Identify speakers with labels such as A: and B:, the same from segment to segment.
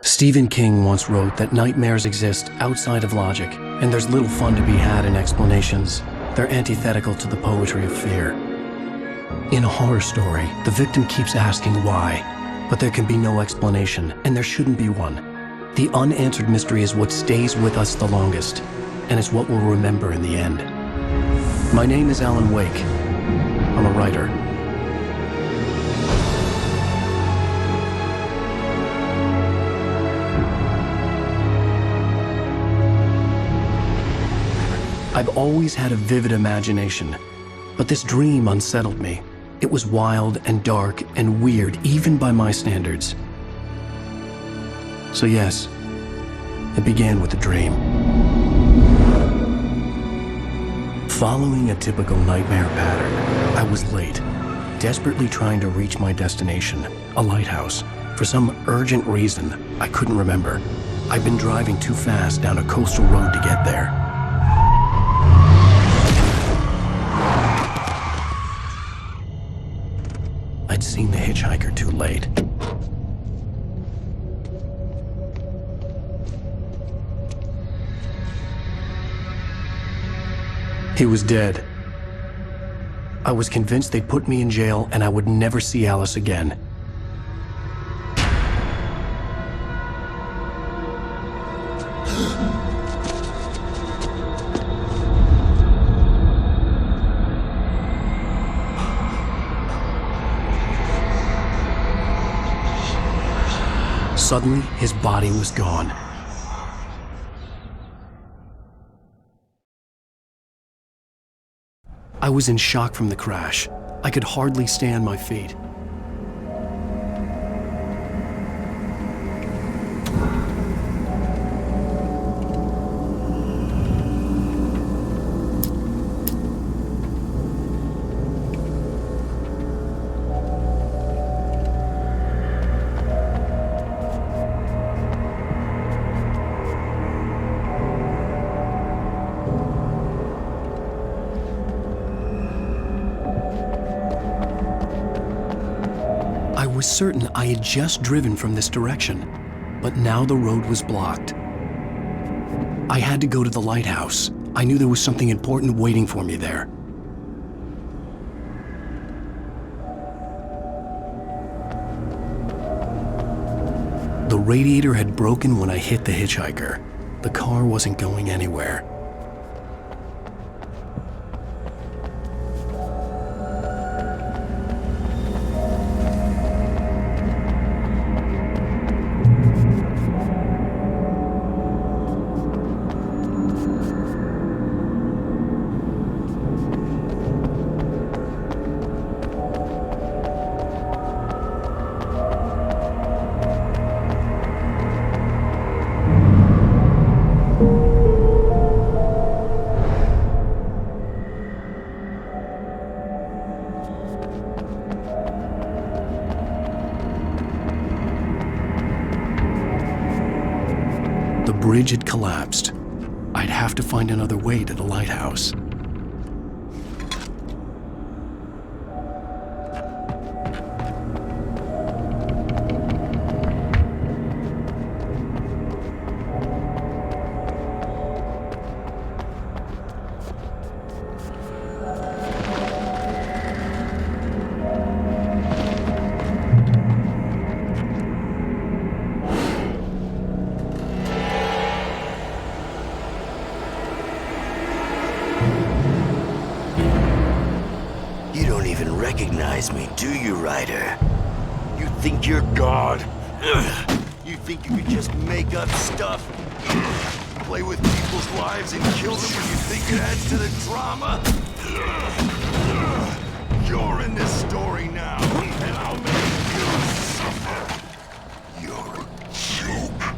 A: Stephen King once wrote that nightmares exist outside of logic, and there's little fun to be had in explanations. They're antithetical to the poetry of fear. In a horror story, the victim keeps asking why, but there can be no explanation, and there shouldn't be one. The unanswered mystery is what stays with us the longest, and it's what we'll remember in the end. My name is Alanwake. I'm a writer. I've always had a vivid imagination, but this dream unsettled me. It was wild and dark and weird, even by my standards. So yes, it began with a dream. Following a typical nightmare pattern, I was late, desperately trying to reach my destination, a lighthouse. For some urgent reason, I couldn't remember. I'd been driving too fast down a coastal road to get there. I'd seen the hitchhiker too late. He was dead. I was convinced they'd put me in jail and I would never see Alice again. Suddenly, his body was gone. I was in shock from the crash. I could hardly stay on my feet. I was certain I had just driven from this direction, but now the road was blocked. I had to go to the lighthouse. I knew there was something important waiting for me there. The radiator had broken when I hit the hitchhiker. The car wasn't going anywhere. The bridge had collapsed. I'd have to find another way to the lighthouse.
B: You don't even recognize me, do you, Ryder? You think you're God? You think you can just make up stuff? Play with people's lives and kill them when you think it adds to the drama? You're in this story now, and I'll make you suffer. You're a joke.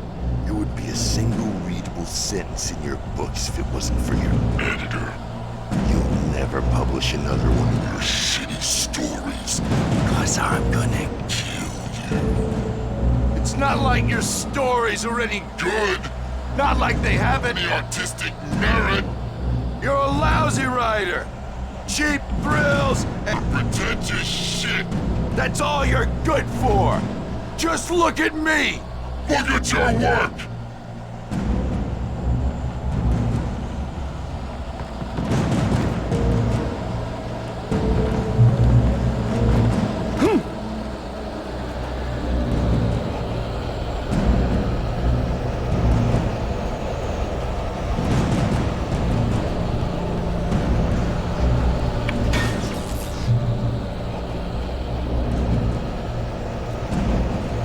B: It would be a single readable sentence in your books if it wasn't for your editor. You'll never publish another one of your shitty stories, because I'm gonna kill you. It's not like your stories are any good. Not like they have any artistic merit. You're a lousy writer. Cheap thrills and pretentious shit. That's all you're good for. Just look at me. Look at your work!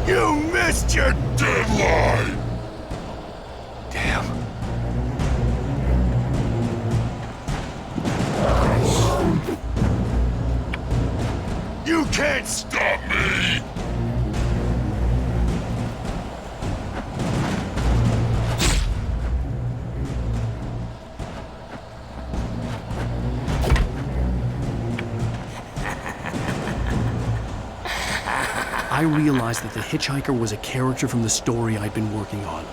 B: You missed your deadline! Damn. You can't stop me!
A: I realized that the hitchhiker was a character from the story I'd been working on.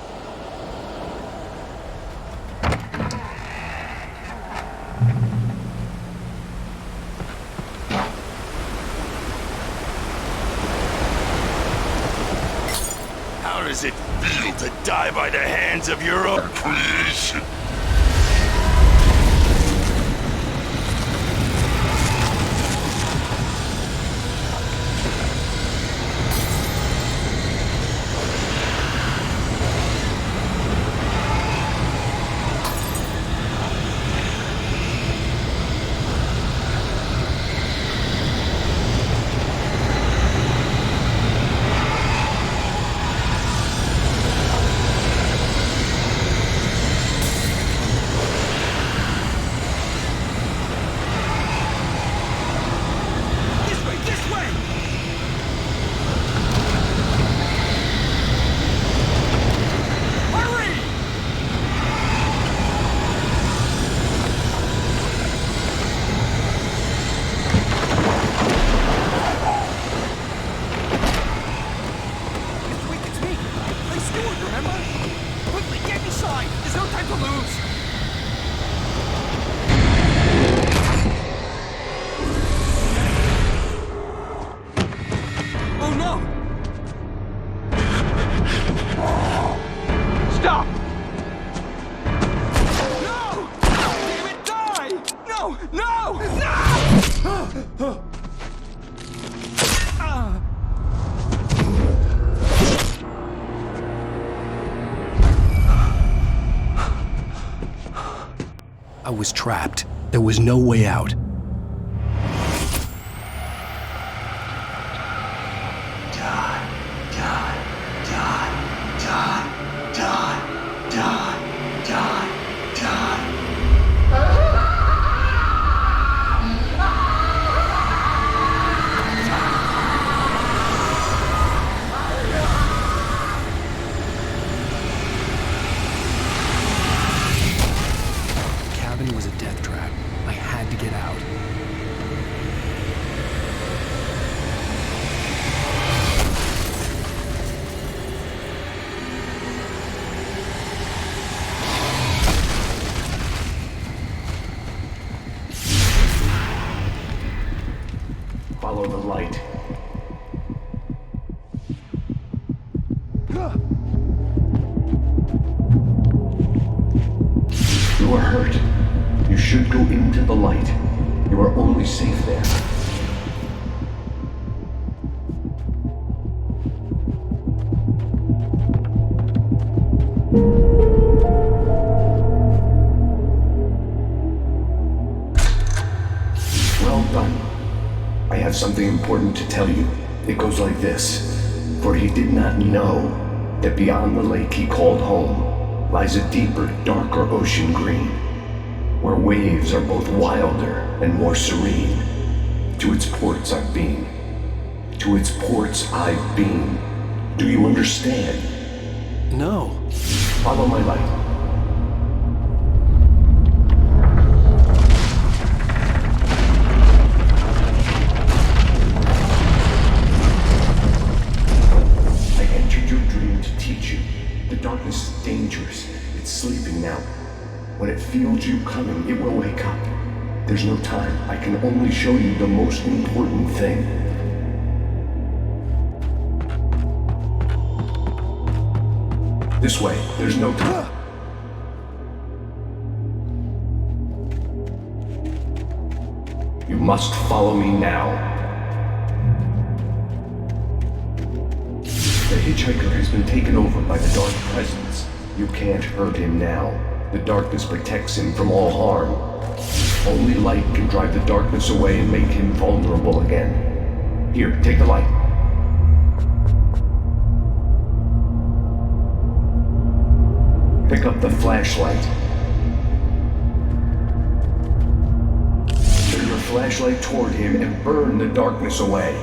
B: How does it feel to die by the hands of your own creation?
A: I was trapped. There was no way out.
B: Die, die, die, die, die, die, die, die.
A: The cabin was a death trap. I had to get out.
C: Follow the light. You are hurt. You should go into the light. You are only safe there. Well done. I have something important to tell you. It goes like this. For he did not know that beyond the lake he called home lies a deeper, darker ocean green, where waves are both wilder and more serene. To its ports I've been. To its ports I've been. Do you understand?
A: No.
C: Follow my light. I entered your dream to teach you. The darkness is dangerous. It's sleeping now. When it feels you coming, it will wake up. There's no time. I can only show you the most important thing. This way, there's no time. You must follow me now. The hitchhiker has been taken over by the dark presence. You can't hurt him now. The darkness protects him from all harm. Only light can drive the darkness away and make him vulnerable again. Here, take the light. Pick up the flashlight. Turn your flashlight toward him and burn the darkness away.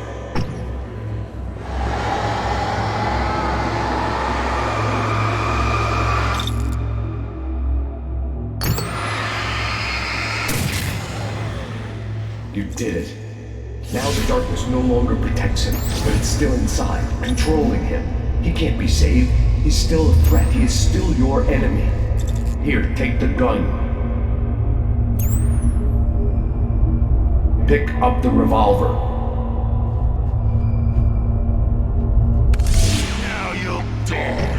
C: You did it. Now the darkness no longer protects him, but it's still inside, controlling him. He can't be saved. He's still a threat. He is still your enemy. Here, take the gun. Pick up the revolver.
B: Now you'll die.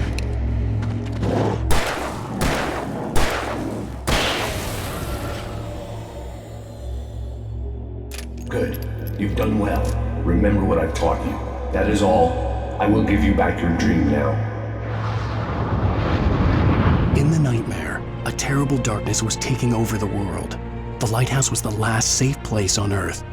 C: Good. You've done well. Remember what I've taught you. That is all. I will give you back your dream now.
A: In the nightmare, a terrible darkness was taking over the world. The lighthouse was the last safe place on Earth.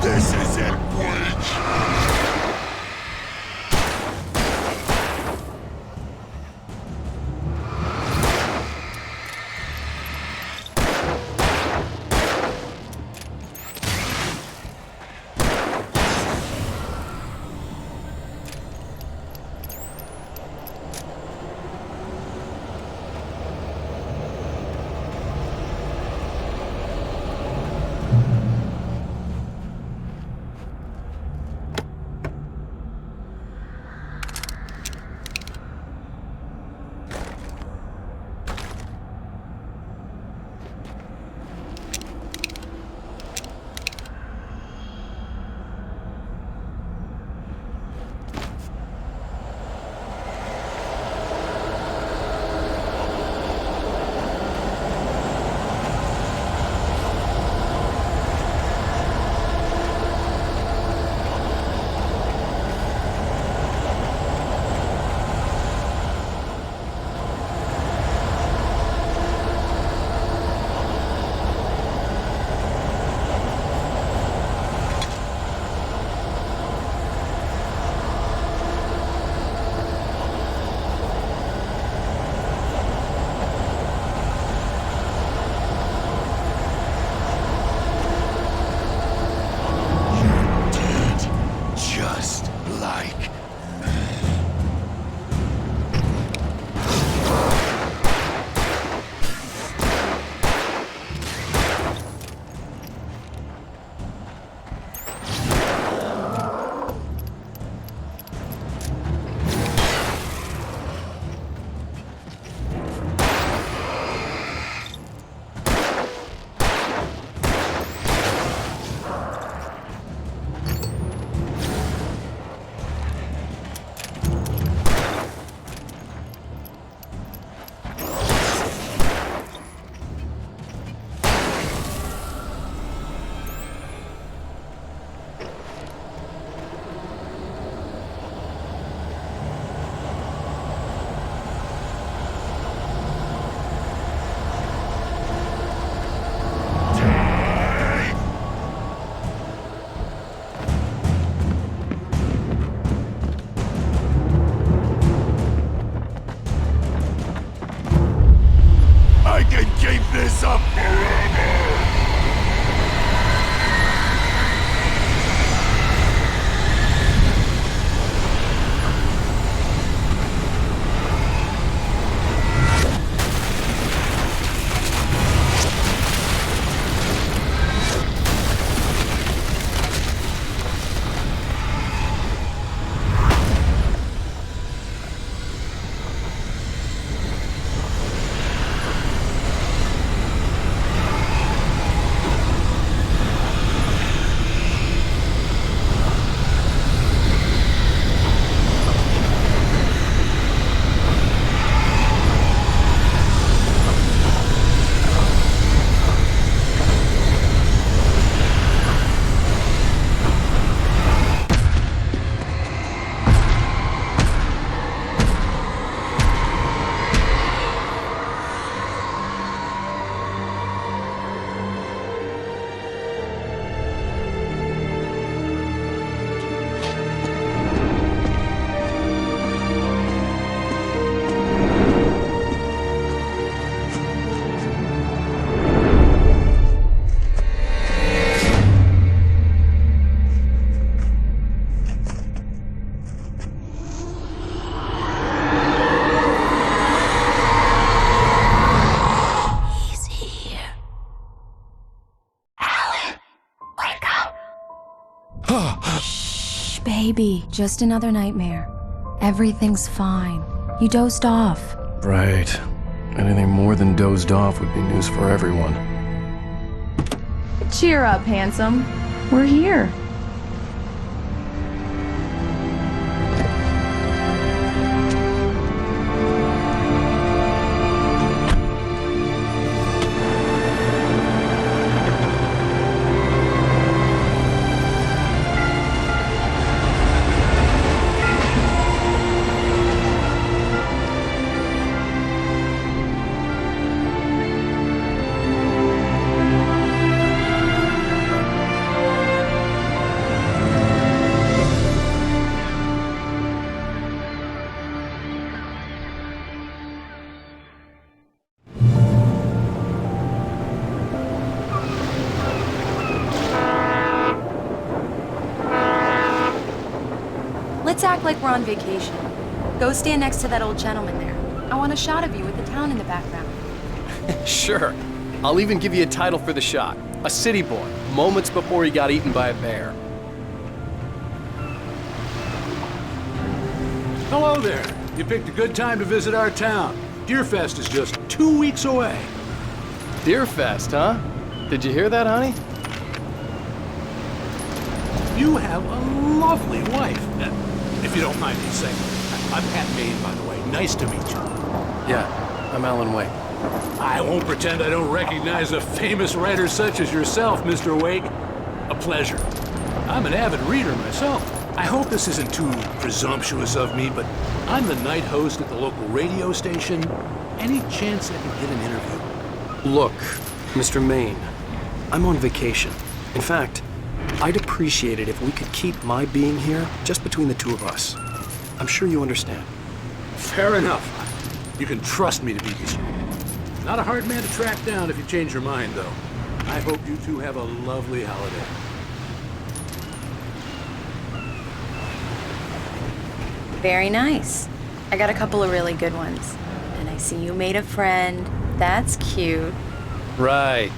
B: This is it, Witch!
D: Shh, baby. Just another nightmare. Everything's fine. You dozed off.
A: Right. Anything more than dozed off would be news for everyone.
D: Cheer up, handsome. We're here.
E: Let's act like we're on vacation. Go stand next to that old gentleman there. I want a shot of you with the town in the background.
A: Sure. I'll even give you a title for the shot. A city boy, moments before he got eaten by a bear.
F: Hello there. You picked a good time to visit our town. Deerfest is just 2 weeks away.
A: Deerfest, huh? Did you hear that, honey?
F: You have a lovely wife. If you don't mind me saying. I'm Pat Maine, by the way. Nice to meet you.
A: Yeah, I'm Alanwake.
F: I won't pretend I don't recognize a famous writer such as yourself, Mr. Wake. A pleasure. I'm an avid reader myself. I hope this isn't too presumptuous of me, but I'm the night host at the local radio station. Any chance I could get an interview?
A: Look, Mr. Maine, I'm on vacation. In fact, I'd appreciate it if we could keep my being here just between the two of us. I'm sure you understand.
F: Fair enough. You can trust me to be discreet. Not a hard man to track down if you change your mind, though. I hope you two have a lovely holiday.
E: Very nice. I got a couple of really good ones. And I see you made a friend. That's cute.
A: Right.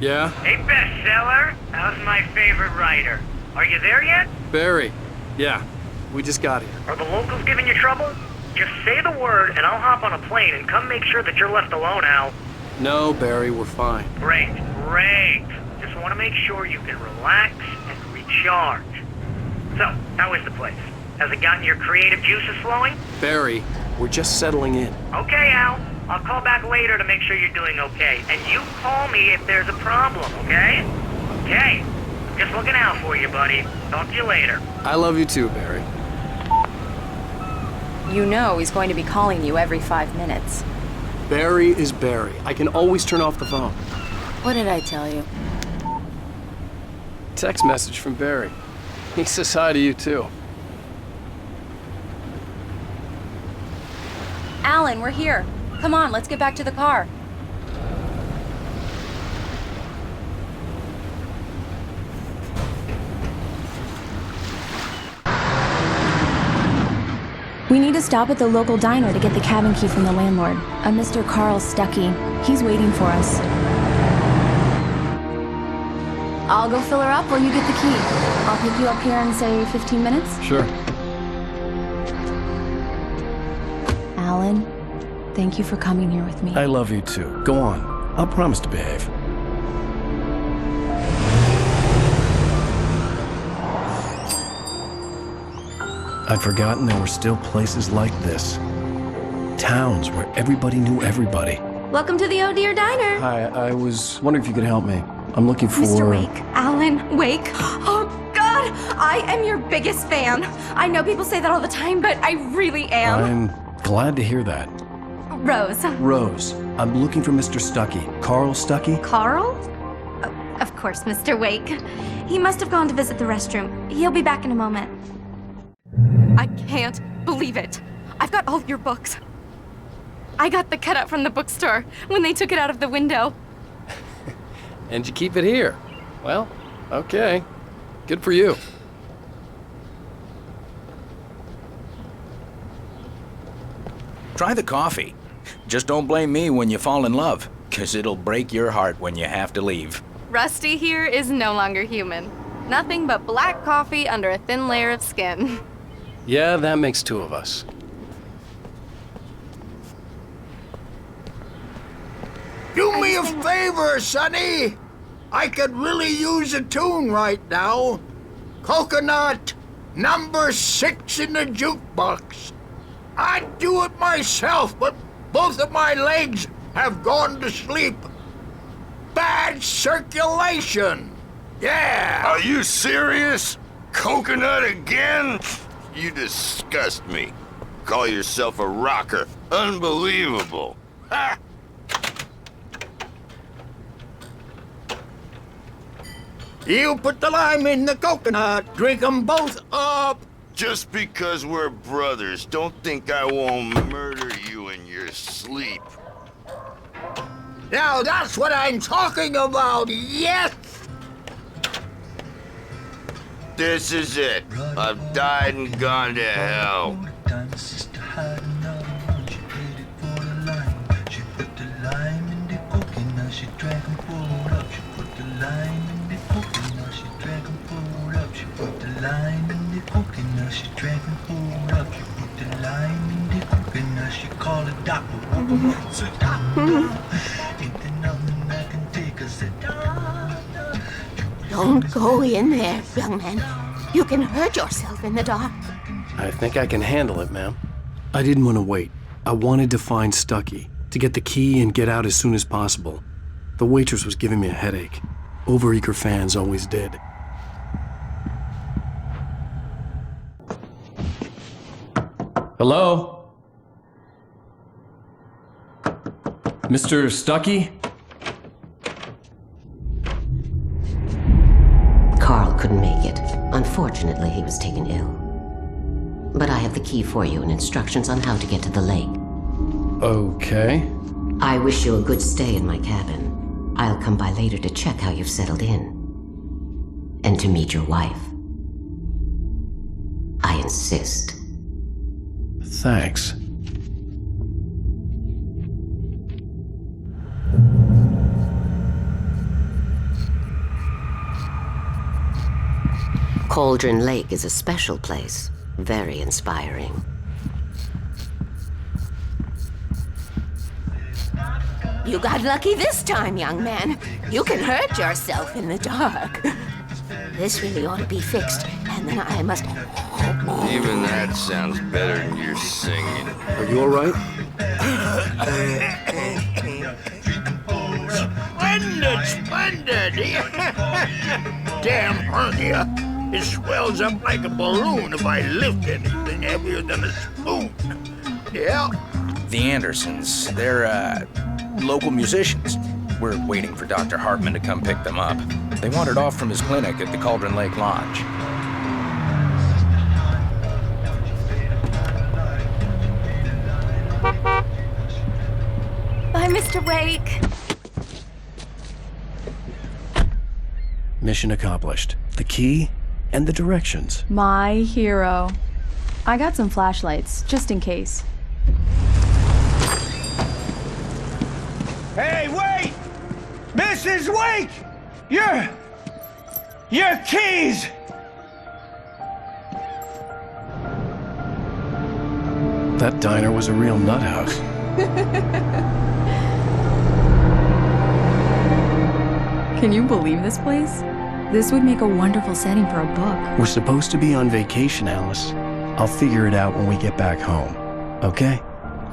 A: Yeah?
G: Hey, bestseller. How's my favorite writer? Are you there yet?
A: Barry. Yeah, we just got here.
G: Are the locals giving you trouble? Just say the word and I'll hop on a plane and come make sure that you're left alone, Al.
A: No, Barry, we're fine.
G: Great, great. Just want to make sure you can relax and recharge. So, how is the place? Has it gotten your creative juices flowing?
A: Barry, we're just settling in.
G: Okay, Al. I'll call back later to make sure you're doing okay. And you call me if there's a problem, okay? Okay. Just looking out for you, buddy. Talk to you later.
A: I love you too, Barry.
E: You know he's going to be calling you every 5 minutes.
A: Barry is Barry. I can always turn off the phone.
E: What did I tell you?
A: Text message from Barry. He says hi to you too.
E: Alan, we're here. Come on, let's get back to the car.
D: We need to stop at the local diner to get the cabin key from the landlord, a Mr. Carl Stuckey. He's waiting for us. I'll go fill her up while you get the key. I'll pick you up here in, say, 15 minutes?
A: Sure.
D: Alan, thank you for coming here with me.
A: I love you too. Go on. I'll promise to behave. I'd forgotten there were still places like this. Towns where everybody knew everybody.
H: Welcome to the Oh Dear Diner.
A: Hi, I was wondering if you could help me. I'm looking for...
H: Mr. Wake. Alan Wake. Oh, God. I am your biggest fan. I know people say that all the time, but I really am.
A: I'm glad to hear that.
H: Rose.
A: Rose, I'm looking for Mr. Stuckey. Carl Stuckey?
H: Carl? Oh, of course, Mr. Wake. He must have gone to visit the restroom. He'll be back in a moment. I can't believe it. I've got all your books. I got the cutout from the bookstore when they took it out of the window.
A: And you keep it here. Well, okay. Good for you.
I: Try the coffee. Just don't blame me when you fall in love, 'cause it'll break your heart when you have to leave.
H: Rusty here is no longer human. Nothing but black coffee under a thin layer of skin.
A: Yeah, that makes two of us.
J: Do me a favor, Sonny. I could really use a tune right now. Coconut, number 6 in the jukebox. I'd do it myself, but both of my legs have gone to sleep. Bad circulation. Yeah.
B: Are you serious? Coconut again? You disgust me. Call yourself a rocker. Unbelievable. Ha!
J: You put the lime in the coconut. Drink 'em both up.
B: Just because we're brothers, don't think I won't murder you in your sleep.
J: Now that's what I'm talking about, yes!
B: This is it. I've died and gone to hell.
K: Don't go in there, young man. You can hurt yourself in the dark.
A: I think I can handle it, ma'am. I didn't want to wait. I wanted to find Stucky, to get the key and get out as soon as possible. The waitress was giving me a headache. Overeager fans always did. Hello? Mr. Stucky?
L: Carl couldn't make it. Unfortunately, he was taken ill. But I have the key for you and instructions on how to get to the lake.
A: Okay.
L: I wish you a good stay in my cabin. I'll come by later to check how you've settled in. And to meet your wife. I insist.
A: Thanks.
L: Cauldron Lake is a special place. Very inspiring.
K: You got lucky this time, young man. You can hurt yourself in the dark. This really ought to be fixed, and then I must...
B: Even that sounds better than your singing.
A: Are you all right?
J: Splendid! Damn hernia. It swells up like a balloon if I lift anything heavier than a spoon. Yeah.
I: The Andersons, they're, local musicians. We're waiting for Dr. Hartman to come pick them up. They wandered off from his clinic at the Cauldron Lake Lodge.
H: Bye, Mr. Wake.
A: Mission accomplished. The key and the directions.
D: My hero. I got some flashlights, just in case.
J: Hey, wait! Mrs. Wake! Your keys!
A: That diner was a real nut house.
D: Can you believe this place? This would make a wonderful setting for a book.
A: We're supposed to be on vacation, Alice. I'll figure it out when we get back home. Okay?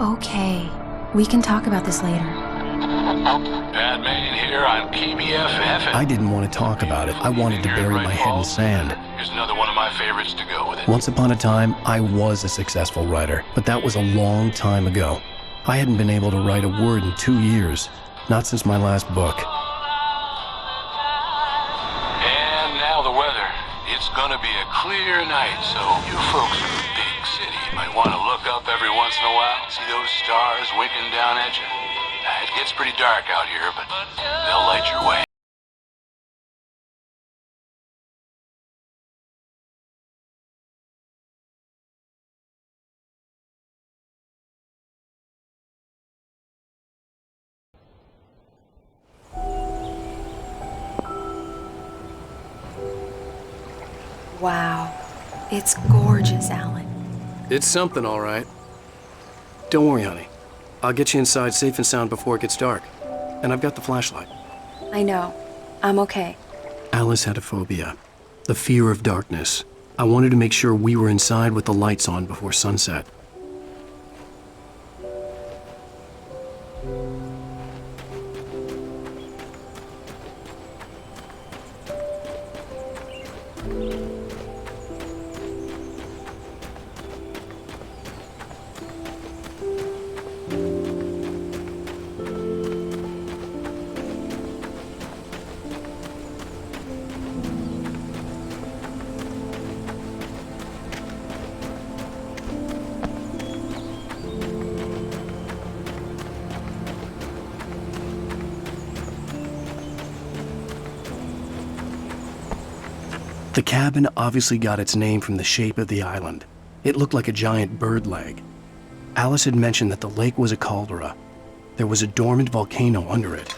D: Okay. We can talk about this later.
F: Bad man here on KBFF.
A: I didn't want to talk about it. I wanted to bury my head in sand.
F: Here's another one of my favorites to go with it.
A: Once upon a time, I was a successful writer, but that was a long time ago. I hadn't been able to write a word in 2 years, not since my last book.
F: And now the weather. It's gonna be a clear night, so you folks in the big city might want to look up every once in a while, see those stars winking down at you. It gets pretty dark out here, but they'll light your way.
E: Wow. It's gorgeous, Alan.
A: It's something, all right. Don't worry, honey. I'll get you inside safe and sound before it gets dark. And I've got the flashlight.
E: I know. I'm okay.
A: Alice had a phobia. The fear of darkness. I wanted to make sure we were inside with the lights on before sunset. The cabin obviously got its name from the shape of the island. It looked like a giant bird leg. Alice had mentioned that the lake was a caldera. There was a dormant volcano under it.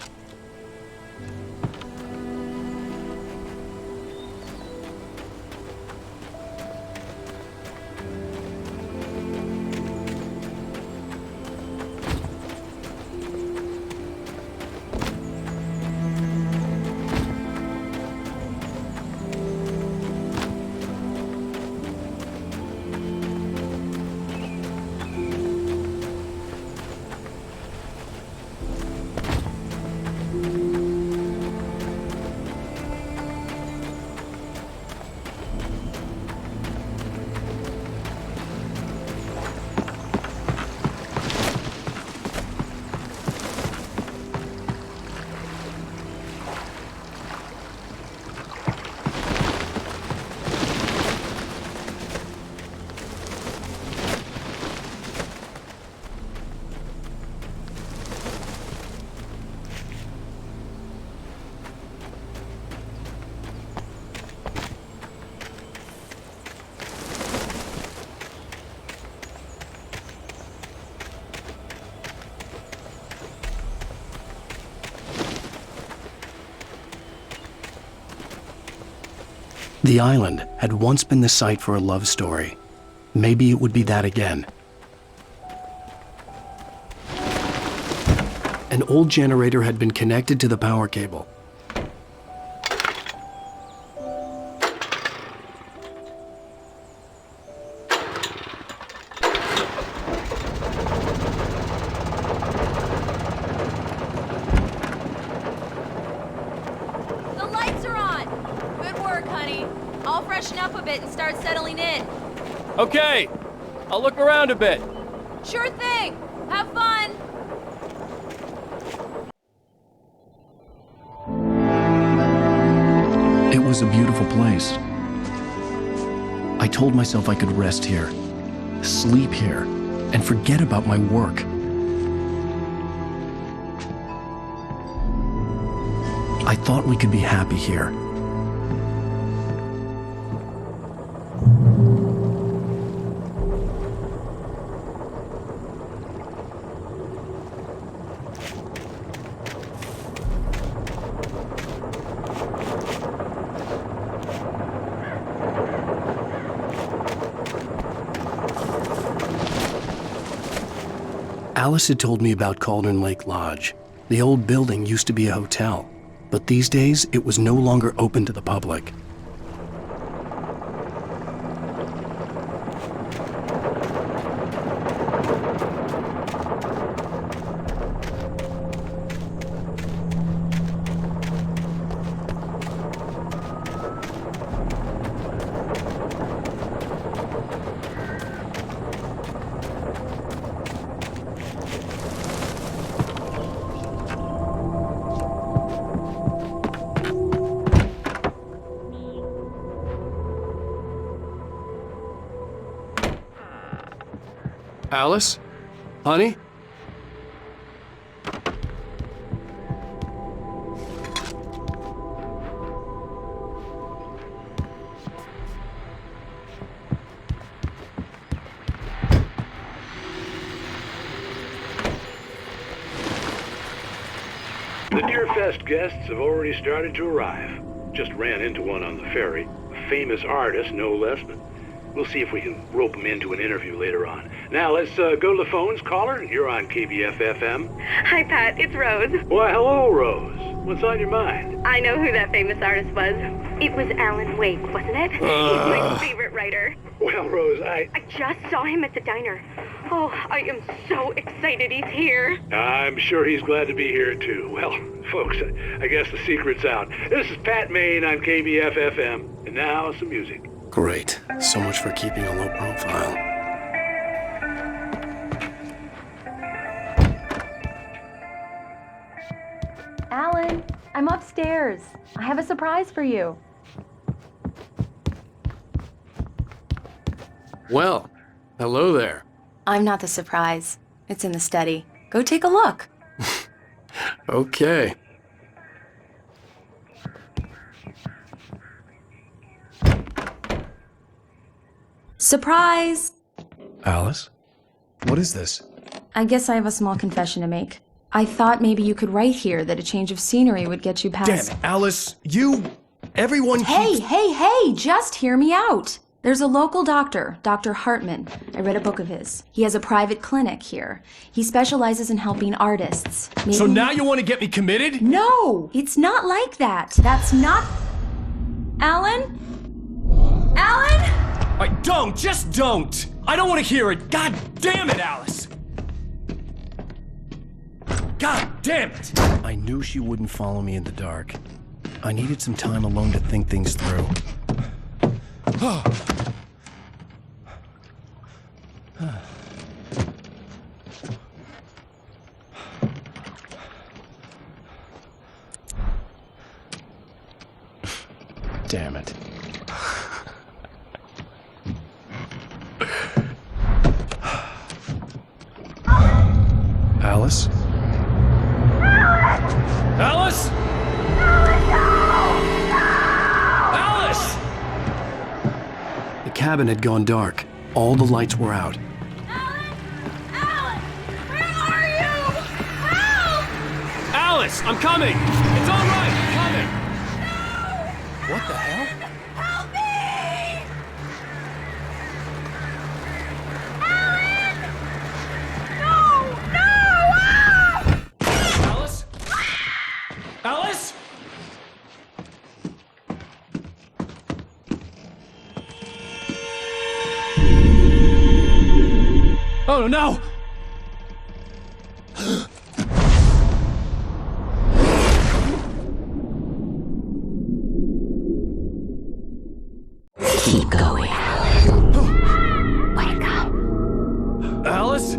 A: The island had once been the site for a love story. Maybe it would be that again. An old generator had been connected to the power cable.
M: The lights are on! Good work, honey. I'll freshen up a bit and start settling in.
N: Okay, I'll look around a bit.
M: Sure thing! Have fun!
A: It was a beautiful place. I told myself I could rest here, sleep here, and forget about my work. I thought we could be happy here. Alice had told me about Cauldron Lake Lodge. The old building used to be a hotel, but these days it was no longer open to the public. Alice? Honey?
F: The Deerfest guests have already started to arrive. Just ran into one on the ferry. A famous artist, no less, but we'll see if we can rope him into an interview later on. Now, let's go to the phones. Caller, you're on KBF-FM.
O: Hi, Pat. It's Rose.
F: Why, hello, Rose. What's on your mind?
O: I know who that famous artist was. It was Alanwake, wasn't it? He's my favorite writer.
F: Well, Rose,
O: I just saw him at the diner. Oh, I am so excited he's here.
F: I'm sure he's glad to be here, too. Well, folks, I guess the secret's out. This is Pat Maine on KBF-FM. And now, some music.
A: Great. So much for keeping a low profile.
E: Alan, I'm upstairs. I have a surprise for you.
A: Well, hello there.
E: I'm not the surprise. It's in the study. Go take a look.
A: Okay.
D: Surprise!
A: Alice? What is this?
D: I guess I have a small confession to make. I thought maybe you could write here that a change of scenery would get you past...
A: Damn it, Alice! Everyone keeps...
D: Hey! Just hear me out! There's a local doctor, Dr. Hartman. I read a book of his. He has a private clinic here. He specializes in helping artists.
A: So now you want to get me committed?
D: No! It's not like that. That's not... Alan?
A: Just don't! I don't want to hear it! God damn it, Alice! God damn it! I knew she wouldn't follow me in the dark. I needed some time alone to think things through. Damn it. Alice? Alice? Alice! The cabin had gone dark. All the lights were out. Alice, I'm coming! It's all right, I'm coming! What the hell?
O: Help me!
A: Alice? Alice? Oh no!
L: Keep going. Wake up.
A: Alice?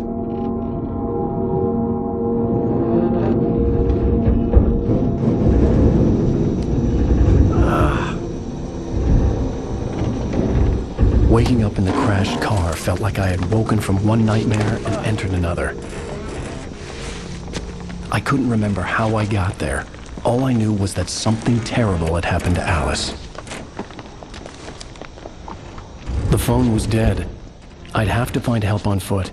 A: Waking up in the crashed car felt like I had woken from one nightmare and entered another. I couldn't remember how I got there. All I knew was that something terrible had happened to Alice. The phone was dead. I'd have to find help on foot.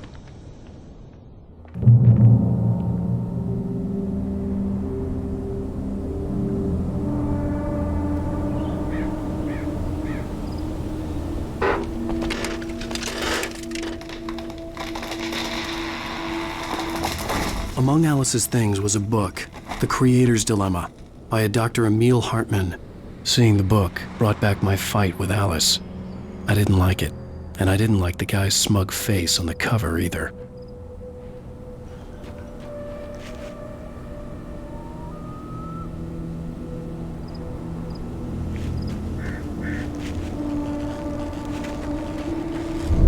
A: Among Alice's things was a book, The Creator's Dilemma, by a Dr. Emil Hartman. Seeing the book brought back my fight with Alice. I didn't like it, and I didn't like the guy's smug face on the cover either.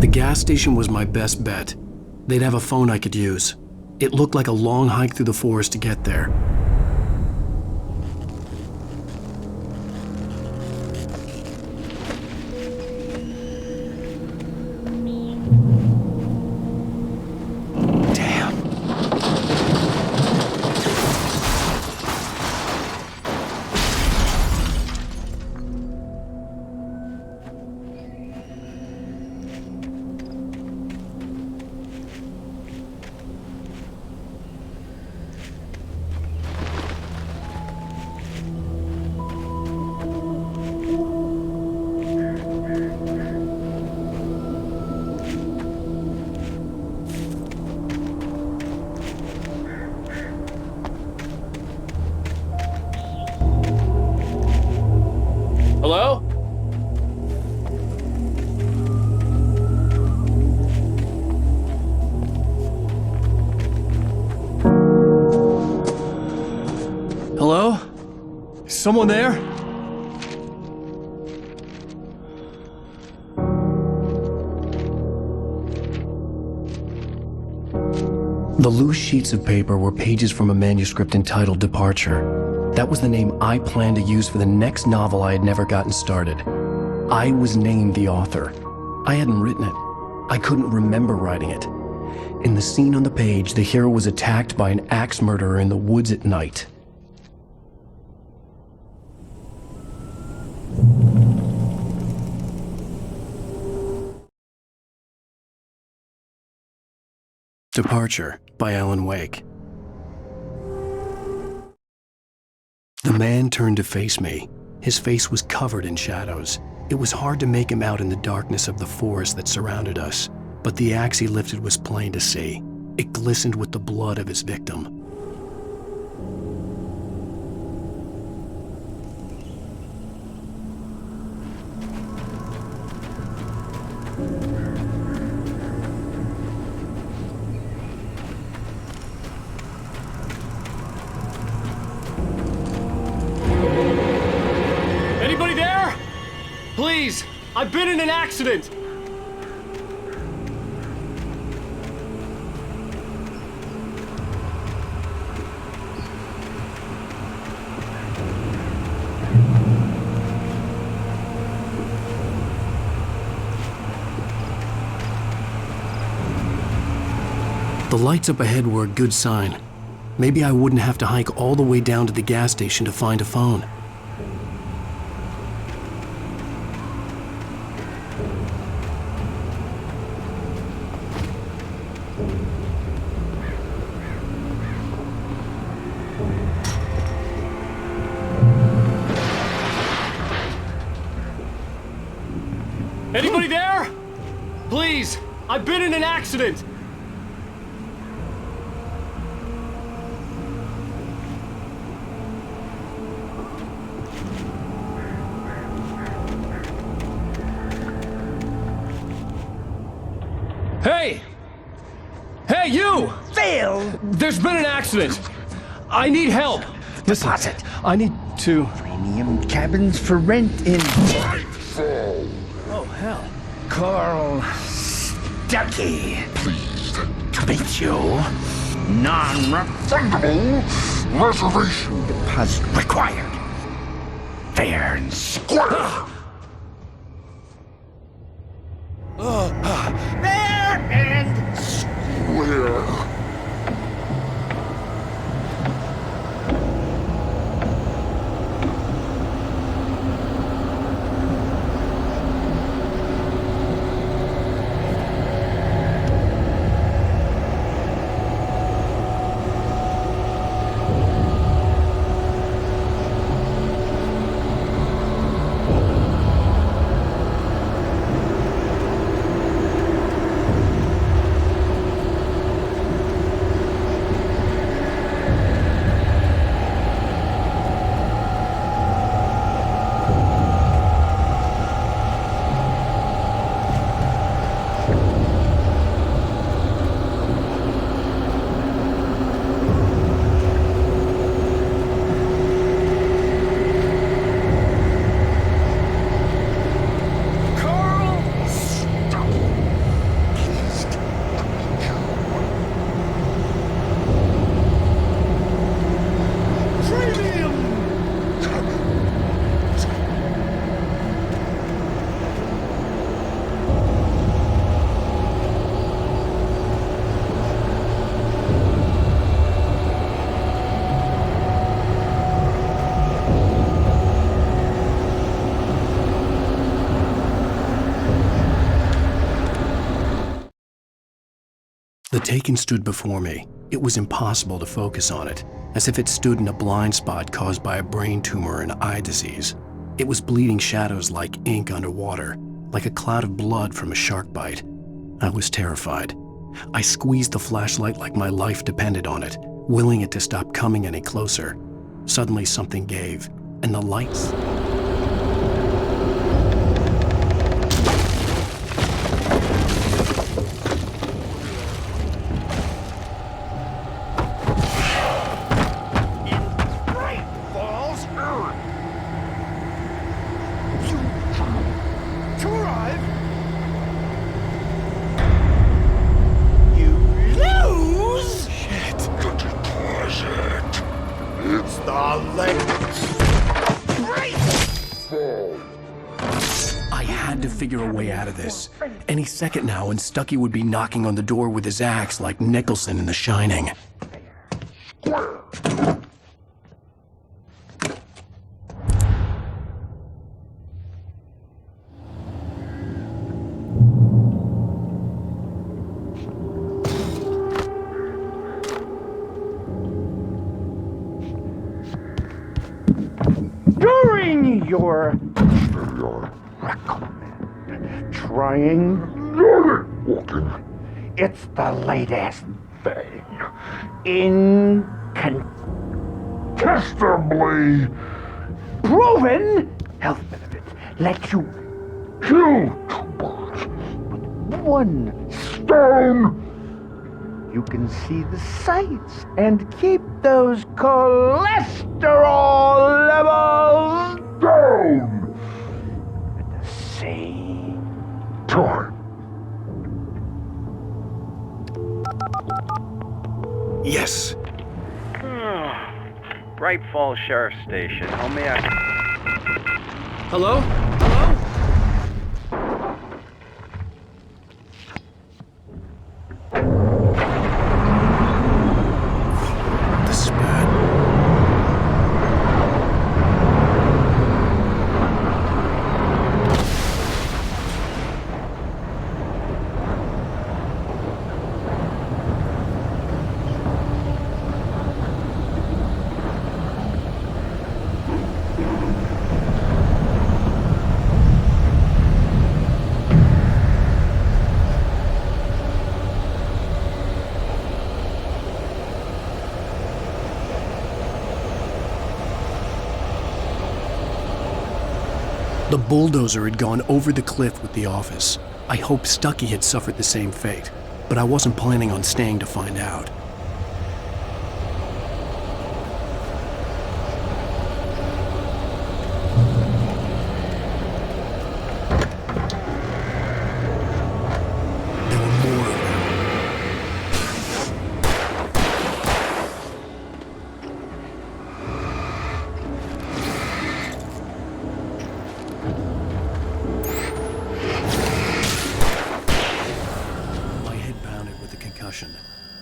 A: The gas station was my best bet. They'd have a phone I could use. It looked like a long hike through the forest to get there.
N: Hello?
A: Hello? Someone there? The loose sheets of paper were pages from a manuscript entitled Departure. That was the name I planned to use for the next novel I had never gotten started. I was named the author. I hadn't written it. I couldn't remember writing it. In the scene on the page, the hero was attacked by an axe murderer in the woods at night. Departure by Alanwake. The man turned to face me. His face was covered in shadows. It was hard to make him out in the darkness of the forest that surrounded us, but the axe he lifted was plain to see. It glistened with the blood of his victim.
N: Anybody there? Please, I've been in an accident.
A: The lights up ahead were a good sign. Maybe I wouldn't have to hike all the way down to the gas station to find a phone.
N: Anybody there? Please, I've been in an accident. Hey! Hey, you!
P: Phil!
N: There's been an accident. I need help.
P: Deposit.
N: I need to...
P: Premium cabins for rent in...
N: Oh, hell.
P: Carl Stuckey. Pleased to meet you. Non-refundable reservation deposit required. Fair and square. Fair and square.
A: The Taken stood before me. It was impossible to focus on it, as if it stood in a blind spot caused by a brain tumor and eye disease. It was bleeding shadows like ink underwater, like a cloud of blood from a shark bite. I was terrified. I squeezed the flashlight like my life depended on it, willing it to stop coming any closer. Suddenly something gave, and the lights... had to figure a way out of this. Any second now, and Stucky would be knocking on the door with his axe like Nicholson in The Shining.
P: During your trying walking, it's the latest thing. Incontestably proven health benefits let you kill 2 birds with 1 stone. You can see the sights and keep those cholesterol levels down at the same time.
A: Yes.
Q: Bright Falls Sheriff Station. How may I...
N: Hello?
A: This is bad. The bulldozer had gone over the cliff with the office. I hoped Stucky had suffered the same fate, but I wasn't planning on staying to find out. There were more of them.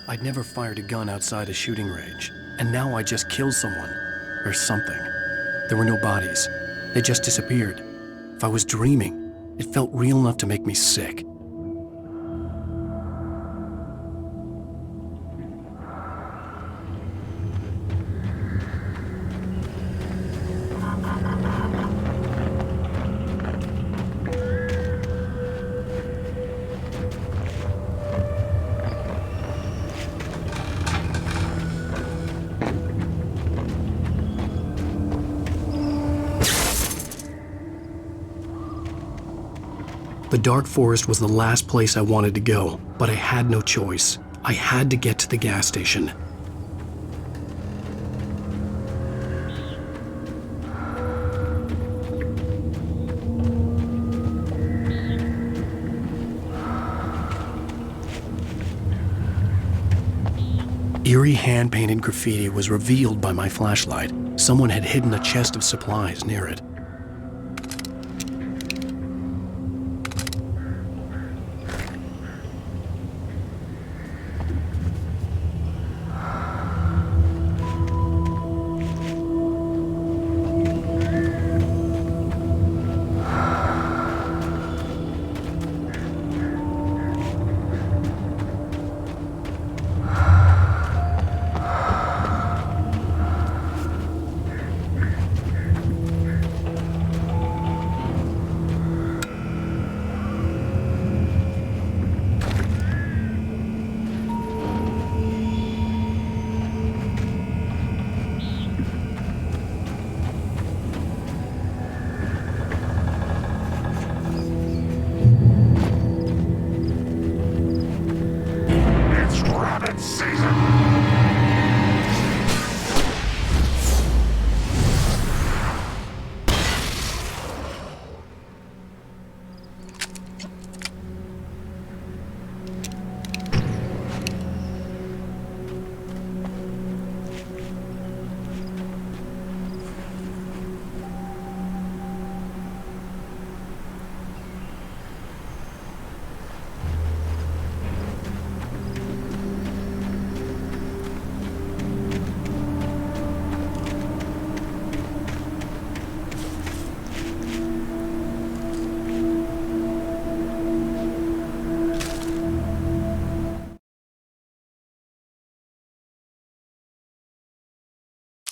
A: I'd never fired a gun outside a shooting range, and now I just killed someone, or something. There were no bodies. They just disappeared. If I was dreaming, it felt real enough to make me sick. The dark forest was the last place I wanted to go, but I had no choice. I had to get to the gas station. Eerie hand-painted graffiti was revealed by my flashlight. Someone had hidden a chest of supplies near it.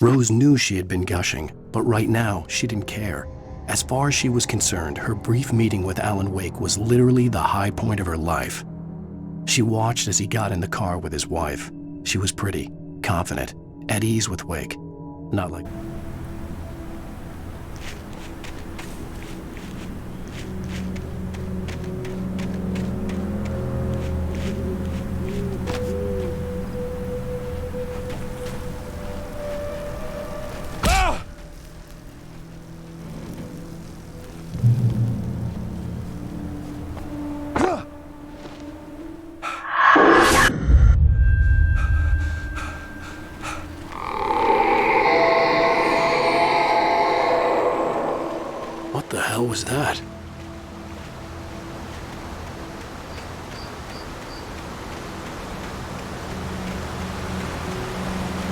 A: Rose knew she had been gushing, but right now she didn't care. As far as she was concerned, her brief meeting with Alanwake was literally the high point of her life. She watched as he got in the car with his wife. She was pretty, confident, at ease with Wake. Not like... What the hell was that?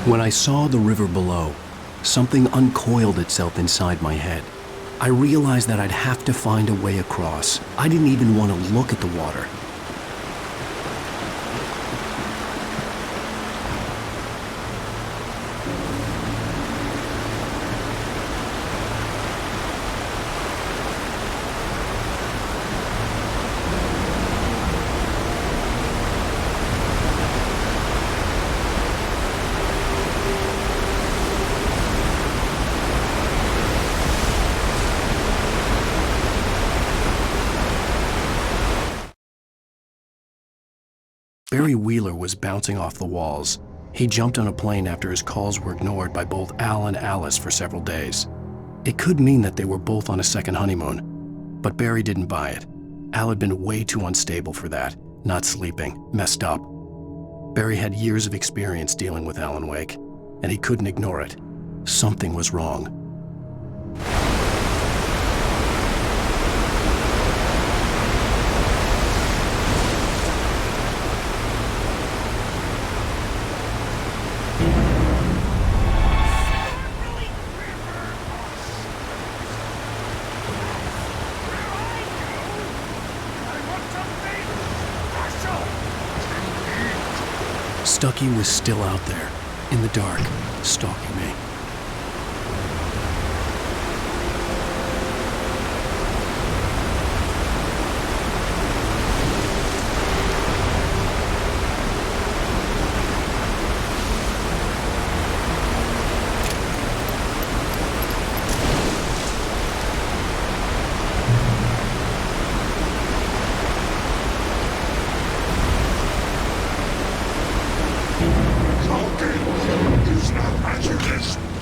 A: When I saw the river below, something uncoiled itself inside my head. I realized that I'd have to find a way across. I didn't even want to look at the water. Barry Wheeler was bouncing off the walls. He jumped on a plane after his calls were ignored by both Al and Alice for several days. It could mean that they were both on a second honeymoon, but Barry didn't buy it. Al had been way too unstable for that, not sleeping, messed up. Barry had years of experience dealing with Alanwake, and he couldn't ignore it. Something was wrong. Stucky was still out there, in the dark, stalking me.
P: It's not magic.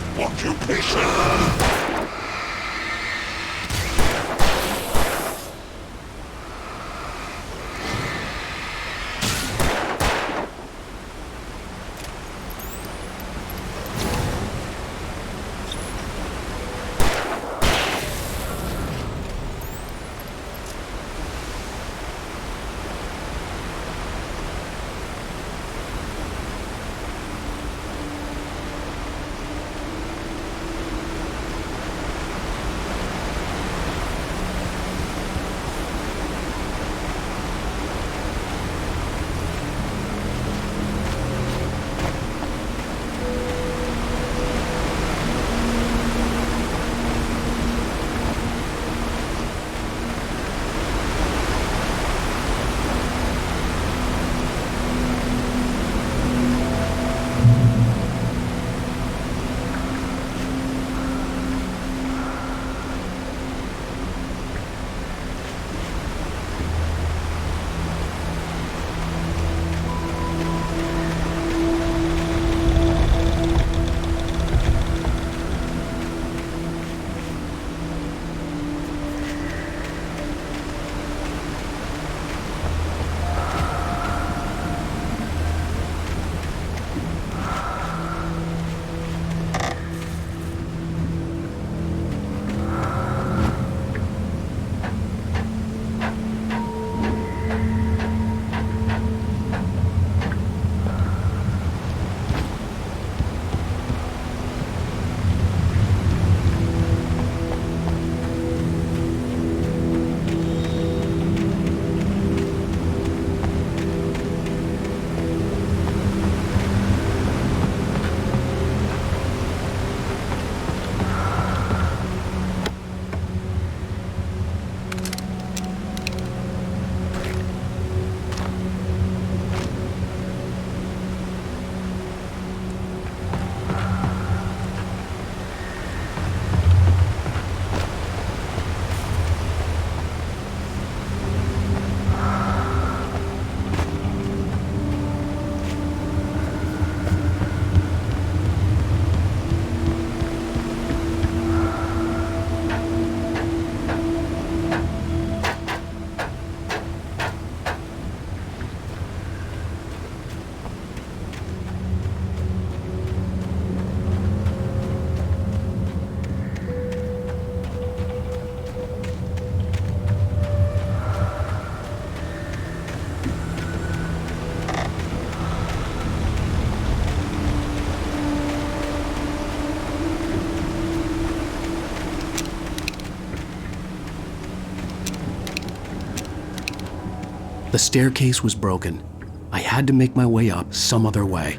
A: The staircase was broken. I had to make my way up some other way.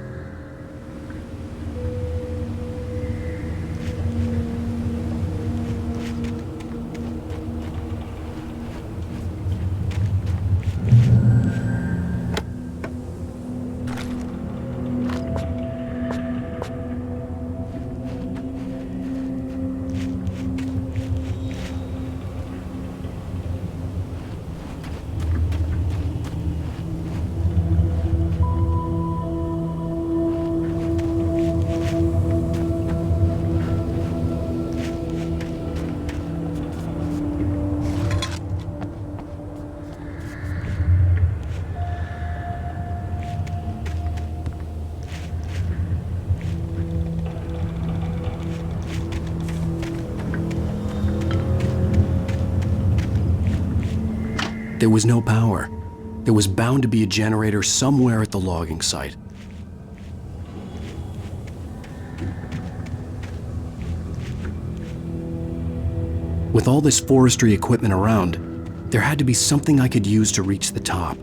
A: There was no power. There was bound to be a generator somewhere at the logging site. With all this forestry equipment around, there had to be something I could use to reach the top.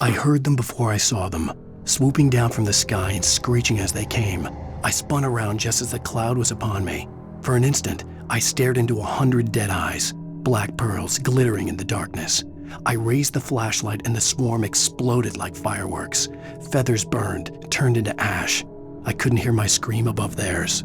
A: I heard them before I saw them, swooping down from the sky and screeching as they came. I spun around just as the cloud was upon me. For an instant, I stared into 100 dead eyes, black pearls glittering in the darkness. I raised the flashlight and the swarm exploded like fireworks. Feathers burned, turned into ash. I couldn't hear my scream above theirs.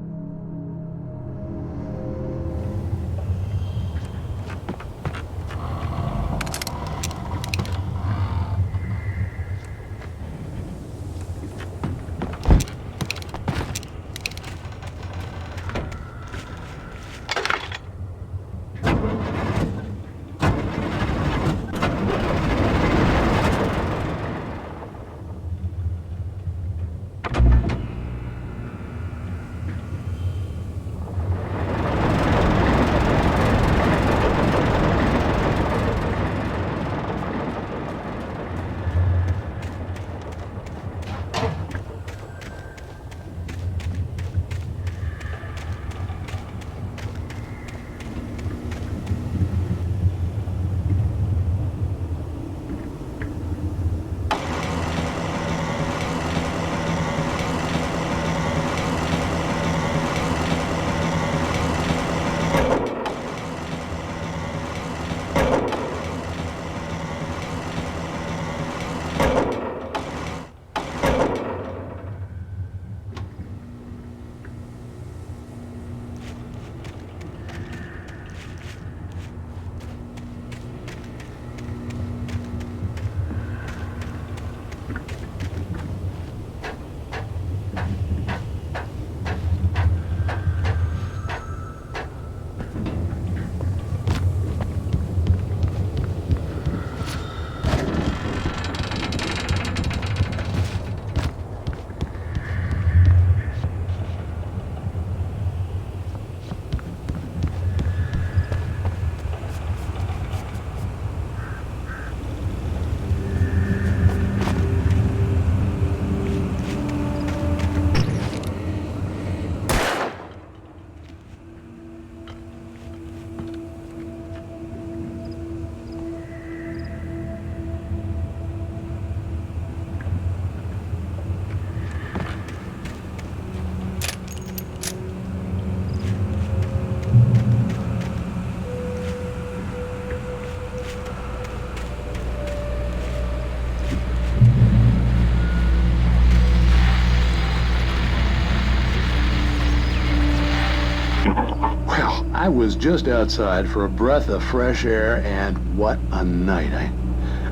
R: Well, I was just outside for a breath of fresh air, and what a night.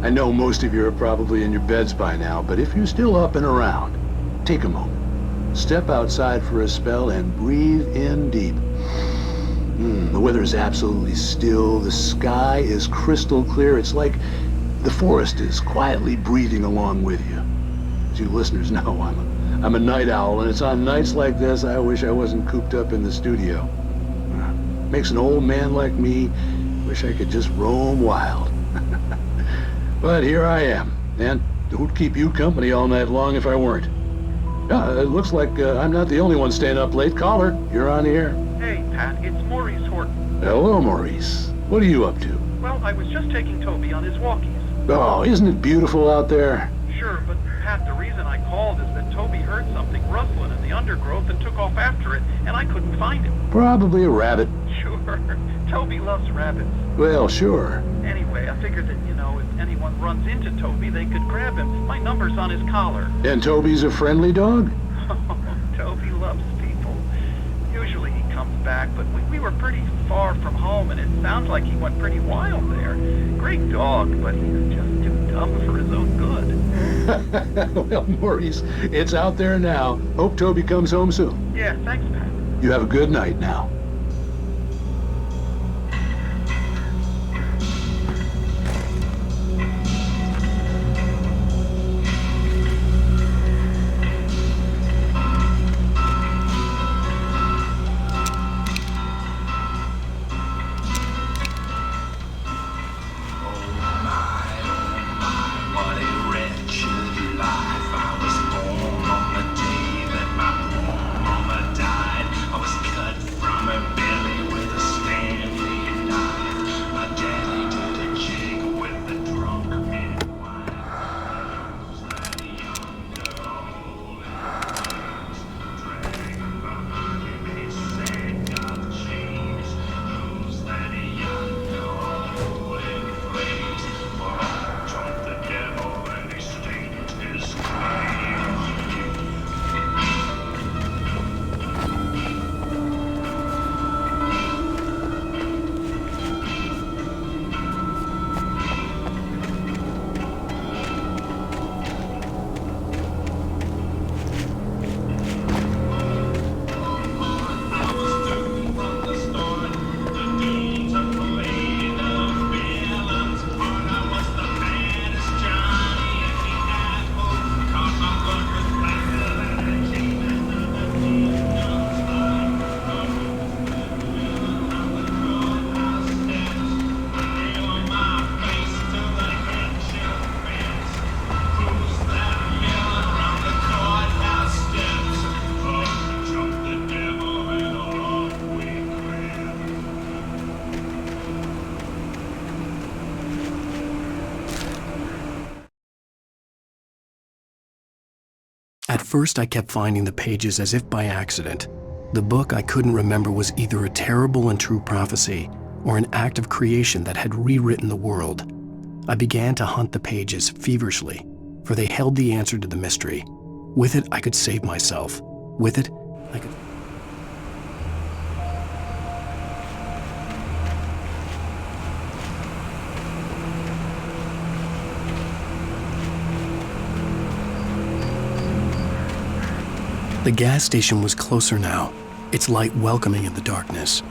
R: I know most of you are probably in your beds by now, but if you're still up and around, take a moment. Step outside for a spell and breathe in deep. The weather is absolutely still. The sky is crystal clear. It's like the forest is quietly breathing along with you. As you listeners know, I'm a night owl, and it's on nights like this I wish I wasn't cooped up in the studio. Makes an old man like me wish I could just roam wild. But here I am, and who'd keep you company all night long if I weren't? It looks like I'm not the only one staying up late. Caller, you're on the air.
S: Hey, Pat, it's Maurice Horton.
R: Hello, Maurice. What are you up to?
S: Well, I was just taking Toby on his walkies.
R: Oh, isn't it beautiful out there?
S: Sure, but Pat, the reason I called is that Toby heard something rustling in the undergrowth and took off after it, and I couldn't find him.
R: Probably a rabbit.
S: Sure. Toby loves rabbits.
R: Well, sure.
S: Anyway, I figured that, if anyone runs into Toby, they could grab him. My number's on his collar.
R: And Toby's a friendly dog?
S: Toby loves people. Usually he comes back, but we were pretty far from home, and it sounds like he went pretty wild there. Great dog, but he's just too dumb for his own good.
R: Well, Maurice, it's out there now. Hope Toby comes home soon.
S: Yeah, thanks, Pat.
R: You have a good night now.
A: At first, I kept finding the pages as if by accident. The book I couldn't remember was either a terrible and true prophecy or an act of creation that had rewritten the world. I began to hunt the pages feverishly, for they held the answer to the mystery. With it, I could save myself. With it, I could... The gas station was closer now, its light welcoming in the darkness.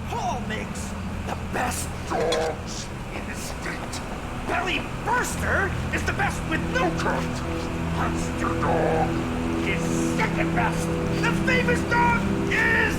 J: Paul makes the best dogs in the state. Belly Burster is the best with no coat. Monster Dog is second best. The famous dog is...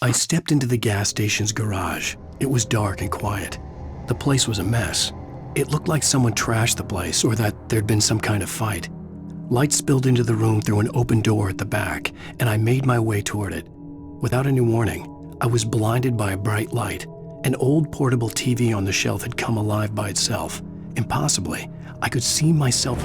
A: I stepped into the gas station's garage. It was dark and quiet. The place was a mess. It looked like someone trashed the place or that there'd been some kind of fight. Light spilled into the room through an open door at the back, and I made my way toward it. Without any warning, I was blinded by a bright light. An old portable TV on the shelf had come alive by itself. Impossibly, I could see myself.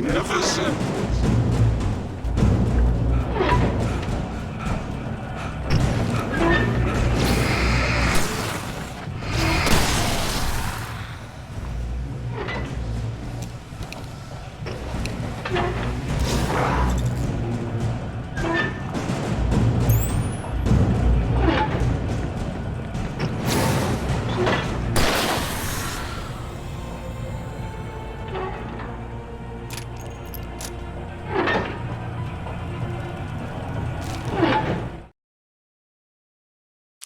B: magnificent.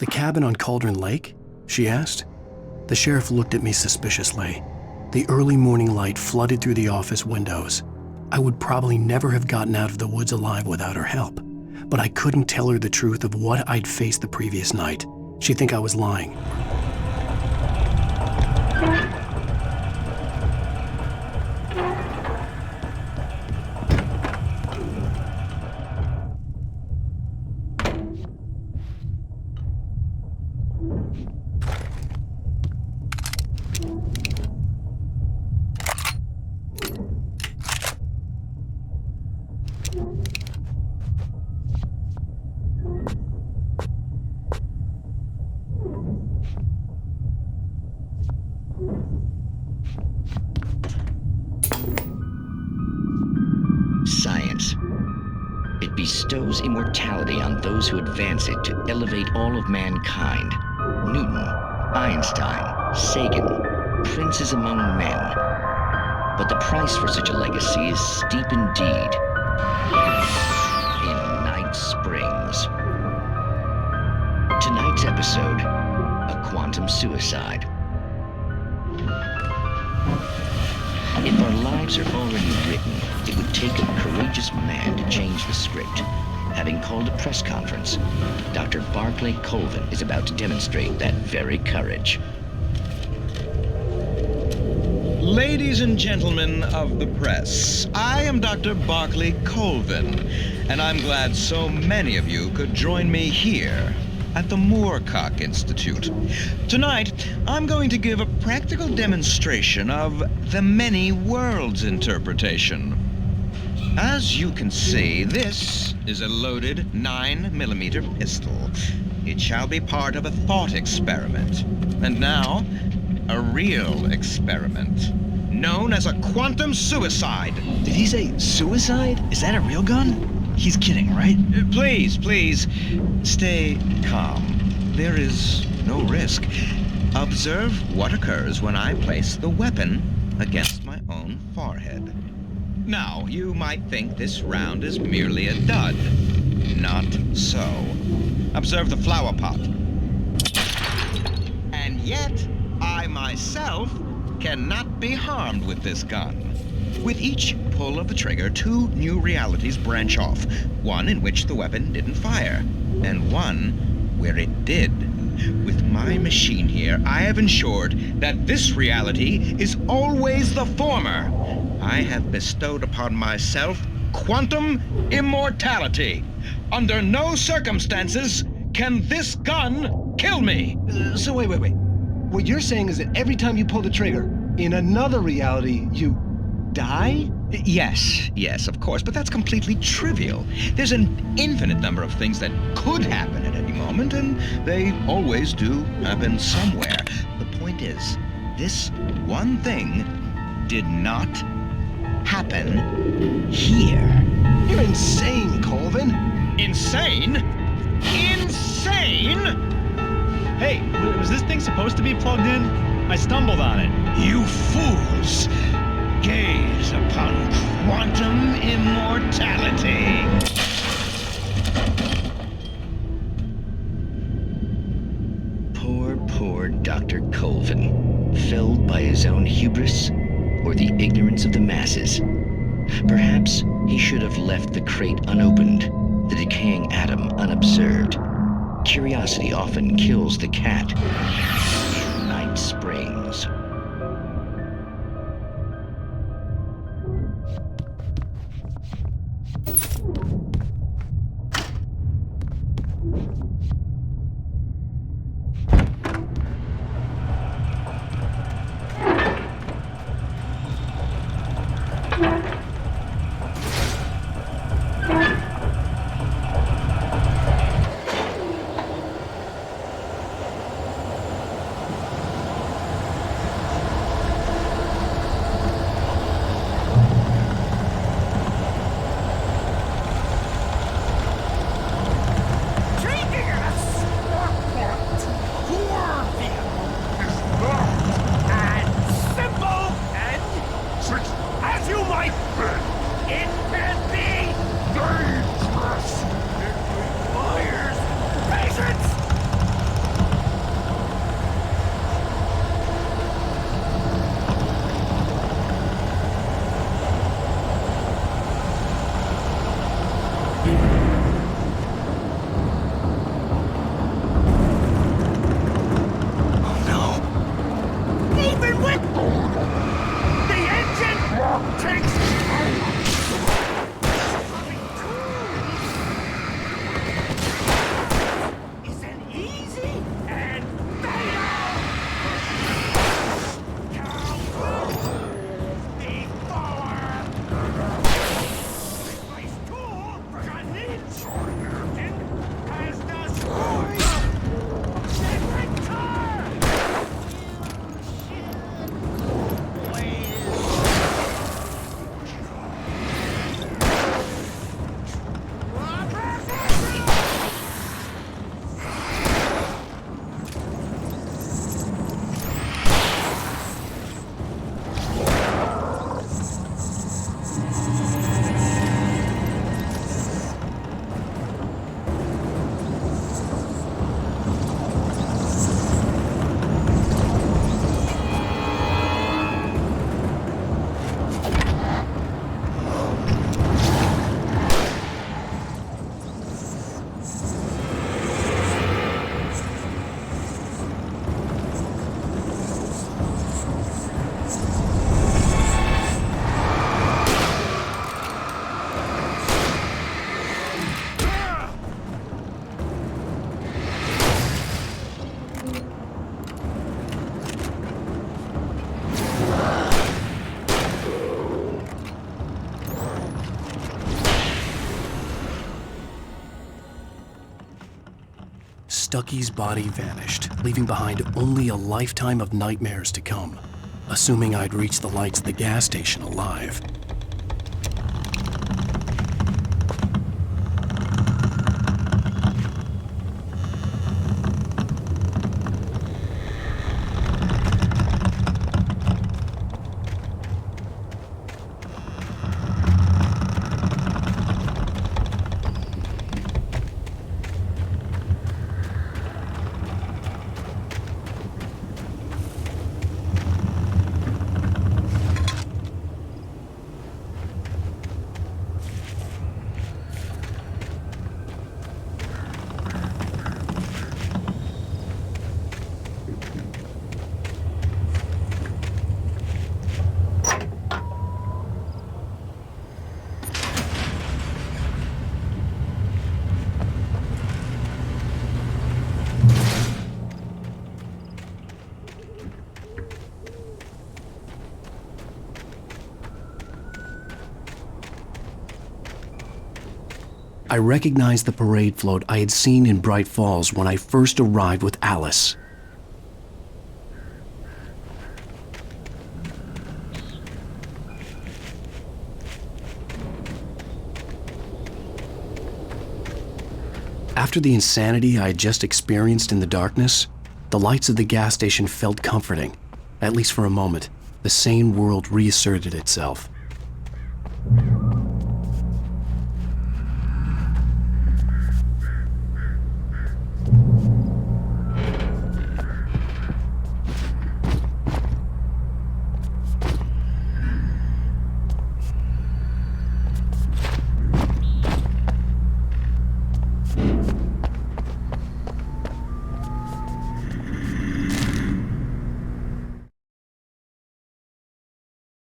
A: The cabin on Cauldron Lake? She asked. The sheriff looked at me suspiciously. The early morning light flooded through the office windows. I would probably never have gotten out of the woods alive without her help, but I couldn't tell her the truth of what I'd faced the previous night. She'd think I was lying.
T: Science. It bestows immortality on those who advance it to elevate all of mankind. Newton, Einstein, Sagan, princes among men. But the price for such a legacy is steep indeed. In Night Springs. Tonight's episode, a quantum suicide. If our lives are already written, it would take a courageous man to change the script. Having called a press conference, Dr. Barclay Colvin is about to demonstrate that very courage.
U: Ladies and gentlemen of the press, I am Dr. Barclay Colvin, and I'm glad so many of you could join me here at the Moorcock Institute. Tonight, I'm going to give a practical demonstration of the many worlds interpretation. As you can see, this is a loaded 9mm pistol. It shall be part of a thought experiment. And now, a real experiment, known as a quantum suicide.
V: Did he say suicide? Is that a real gun? He's kidding, right?
U: Please, stay calm. There is no risk. Observe what occurs when I place the weapon against my own forehead. Now, you might think this round is merely a dud. Not so. Observe the flower pot. And yet, I myself cannot be harmed with this gun. With each pull of the trigger, two new realities branch off. One in which the weapon didn't fire, and one where it did. With my machine here, I have ensured that this reality is always the former. I have bestowed upon myself quantum immortality. Under no circumstances can this gun kill me.
V: So wait. What you're saying is that every time you pull the trigger, in another reality, you die?
U: Yes, of course, but that's completely trivial. There's an infinite number of things that could happen at any moment, and they always do happen somewhere. The point is, this one thing did not happen here.
V: You're insane, Colvin.
U: Insane? Insane?
N: Hey, was this thing supposed to be plugged in? I stumbled on it.
U: You fools! Gaze upon quantum immortality.
T: Poor Dr. Colvin, felled by his own hubris or the ignorance of the masses. Perhaps he should have left the crate unopened, the decaying atom unobserved. Curiosity often kills the cat. Night Springs.
A: Stucky's body vanished, leaving behind only a lifetime of nightmares to come, assuming I'd reached the lights of the gas station alive. I recognized the parade float I had seen in Bright Falls when I first arrived with Alice. After the insanity I had just experienced in the darkness, the lights of the gas station felt comforting. At least for a moment, the sane world reasserted itself.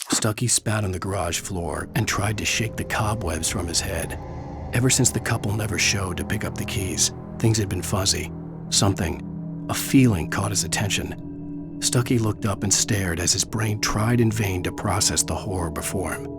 A: Stucky spat on the garage floor and tried to shake the cobwebs from his head. Ever since the couple never showed to pick up the keys, things had been fuzzy. Something, a feeling caught his attention. Stucky looked up and stared as his brain tried in vain to process the horror before him.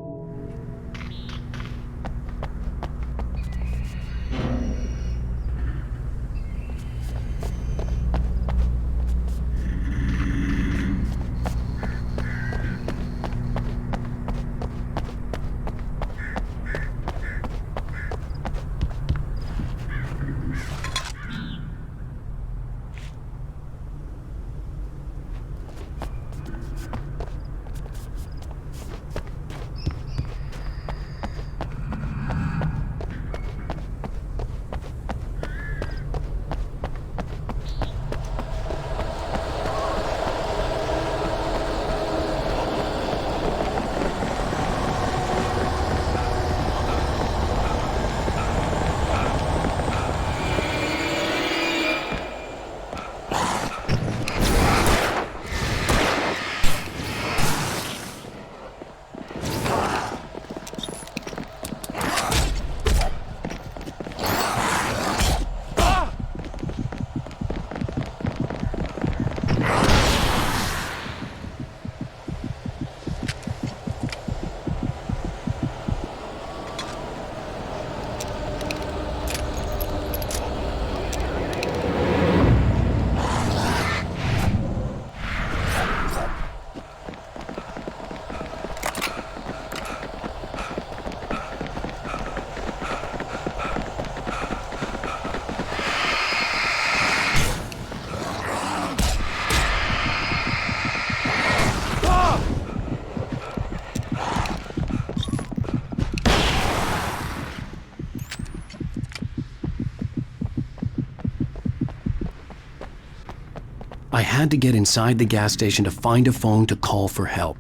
A: I had to get inside the gas station to find a phone to call for help.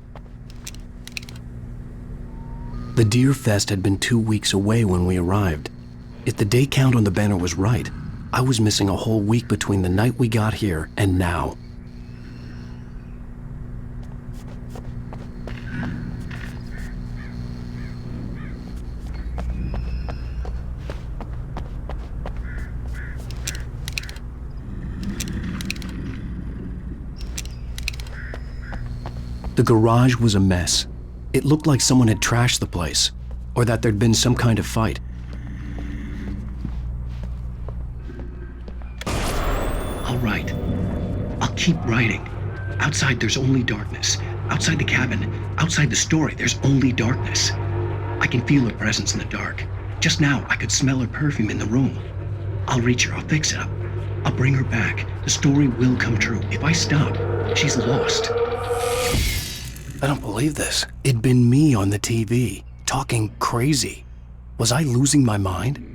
A: The Deer Fest had been 2 weeks away when we arrived. If the day count on the banner was right, I was missing a whole week between the night we got here and now. The garage was a mess. It looked like someone had trashed the place, or that there'd been some kind of fight. write. I'll keep writing. Outside, there's only darkness. Outside the cabin, outside the story, there's only darkness. I can feel her presence in the dark. Just now, I could smell her perfume in the room. I'll reach her, I'll fix it up. I'll bring her back. The story will come true. If I stop, she's lost. I don't believe this. It'd been me on the TV, talking crazy. Was I losing my mind?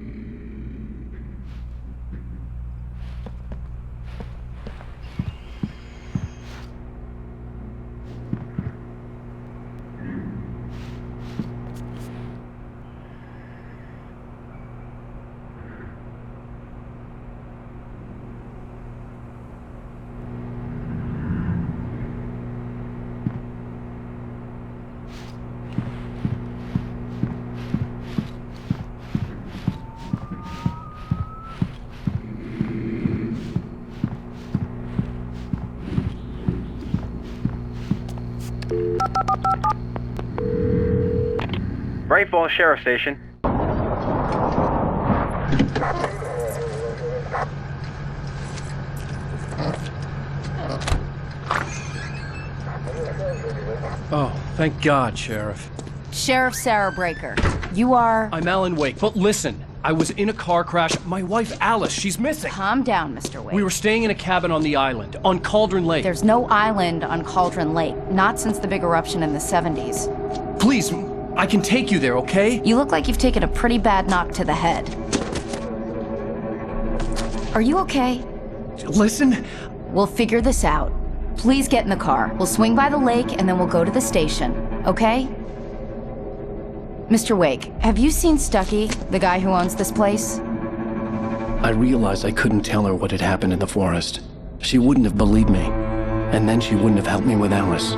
Q: Bright Falls Sheriff Station.
A: Oh, thank God, Sheriff.
E: Sheriff Sarah Breaker. You are...
A: I'm Alanwake, but listen. I was in a car crash. My wife, Alice, she's missing.
E: Calm down, Mr. Wake.
A: We were staying in a cabin on the island, on Cauldron Lake.
E: There's no island on Cauldron Lake, not since the big eruption in the 70s.
A: Please, I can take you there, okay?
E: You look like you've taken a pretty bad knock to the head. Are you okay?
A: Listen.
E: We'll figure this out. Please get in the car. We'll swing by the lake and then we'll go to the station, okay? Mr. Wake, have you seen Stucky, the guy who owns this place?
A: I realized I couldn't tell her what had happened in the forest. She wouldn't have believed me. And then she wouldn't have helped me with Alice.